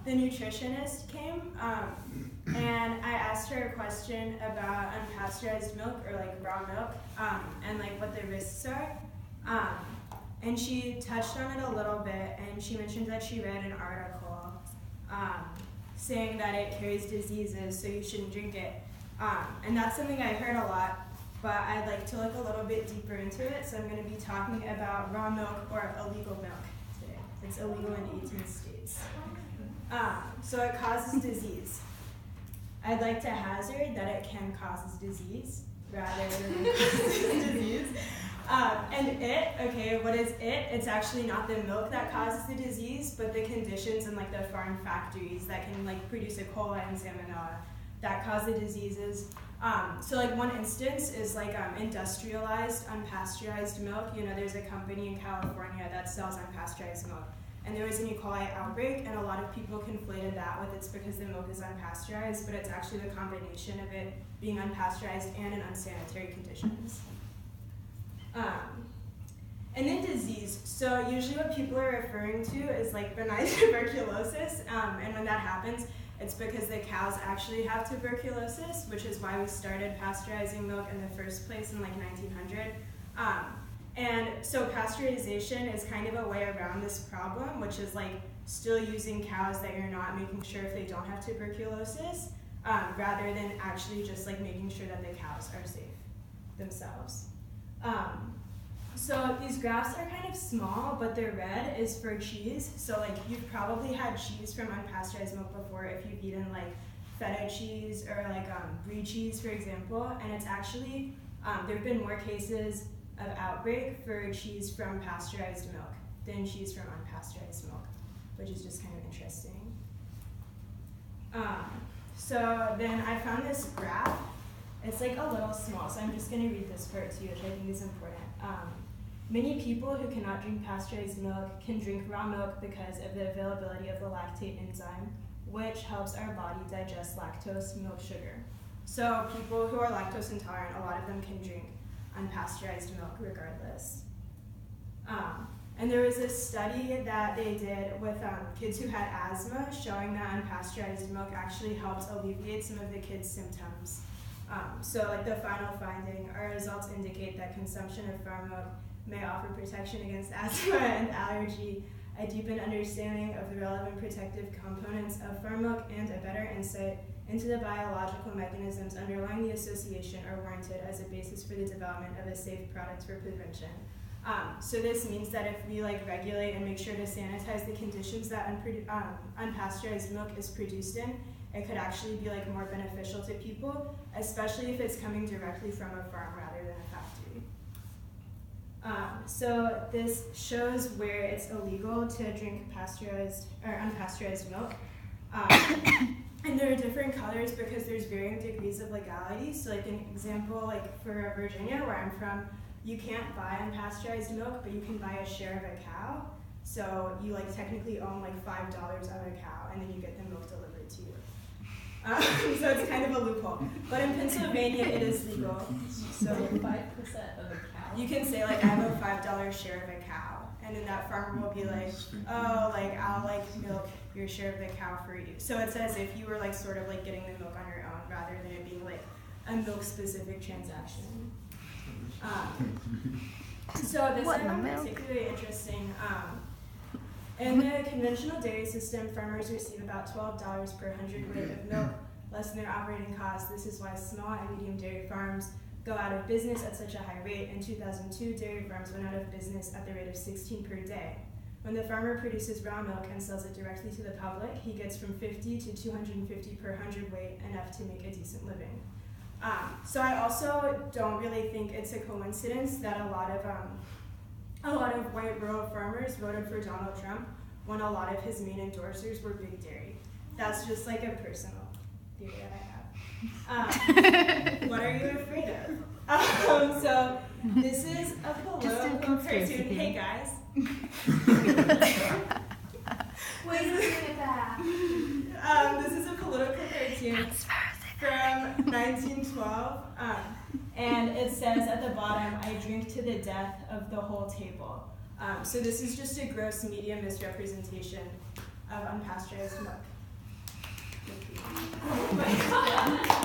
the nutritionist came, and I asked her a question about unpasteurized milk, or like raw milk, and like what the risks are. And she touched on it a little bit, and she mentioned that she read an article saying that it carries diseases, so you shouldn't drink it. And that's something I heard a lot, but I'd like to look a little bit deeper into it, so I'm going to be talking about raw milk or illegal milk today. It's illegal in 18 states. So it causes disease. I'd like to hazard that it can cause disease rather than causes disease. What is it? It's actually not the milk that causes the disease, but the conditions in like the farm factories that can like produce E. coli and salmonella that cause the diseases. So like one instance is like industrialized unpasteurized milk. You know, there's a company in California that sells unpasteurized milk. And there was an E. coli outbreak, and a lot of people conflated that with it's because the milk is unpasteurized, but it's actually the combination of it being unpasteurized and in unsanitary conditions. And then disease. So usually what people are referring to is like benign tuberculosis, and when that happens, it's because the cows actually have tuberculosis, which is why we started pasteurizing milk in the first place in like 1900. And so pasteurization is kind of a way around this problem, which is like still using cows that you're not making sure if they don't have tuberculosis, rather than actually just like making sure that the cows are safe themselves. So these graphs are kind of small, but the red is for cheese. So like you've probably had cheese from unpasteurized milk before if you've eaten like feta cheese or like brie cheese, for example. And it's actually, there have been more cases of outbreak for cheese from pasteurized milk than cheese from unpasteurized milk, which is just kind of interesting. So then I found this graph. It's like a little small, so I'm just going to read this part to you, which I think is important. Many people who cannot drink pasteurized milk can drink raw milk because of the availability of the lactate enzyme, which helps our body digest lactose milk sugar. So people who are lactose intolerant, a lot of them can drink unpasteurized milk regardless. And there was a study that they did with kids who had asthma, showing that unpasteurized milk actually helps alleviate some of the kids' symptoms. So like the final finding, our results indicate that consumption of farm milk may offer protection against asthma and allergy, a deepened understanding of the relevant protective components of farm milk, and a better insight into the biological mechanisms underlying the association are warranted as a basis for the development of a safe product for prevention. So this means that if we like regulate and make sure to sanitize the conditions that unpasteurized milk is produced in, it could actually be like more beneficial to people, especially if it's coming directly from a farm rather than a factory. So this shows where it's illegal to drink pasteurized or unpasteurized milk. And there are different colors because there's varying degrees of legality. So like an example, like for Virginia, where I'm from, you can't buy unpasteurized milk, but you can buy a share of a cow. So you like technically own like $5 of a cow, and then you get the milk delivered to you. So it's kind of a loophole. But in Pennsylvania, it is legal. So 5% of a cow? You can say like I have a $5 share of a cow, and then that farmer will be like, oh, like I'll like milk your share of the cow for you. So it's as if you were like sort of like getting the milk on your own rather than it being like a milk specific transaction. So this I found particularly interesting. In the conventional dairy system, farmers receive about $12 per hundredweight of milk, less than their operating costs. This is why small and medium dairy farms go out of business at such a high rate. In 2002, dairy farms went out of business at the rate of 16 per day. When the farmer produces raw milk and sells it directly to the public, he gets from 50 to 250 per hundredweight, enough to make a decent living. So I also don't really think it's a coincidence that a lot of white rural farmers voted for Donald Trump when a lot of his main endorsers were big dairy. That's just like a personal theory that I have. What are you afraid of? So this is a political cartoon. Hey guys. What are you looking at that? This is a political cartoon from 1912, and it says at the bottom, I drink to the death of the whole table. So this is just a gross media misrepresentation of unpasteurized milk would be. Oh my god.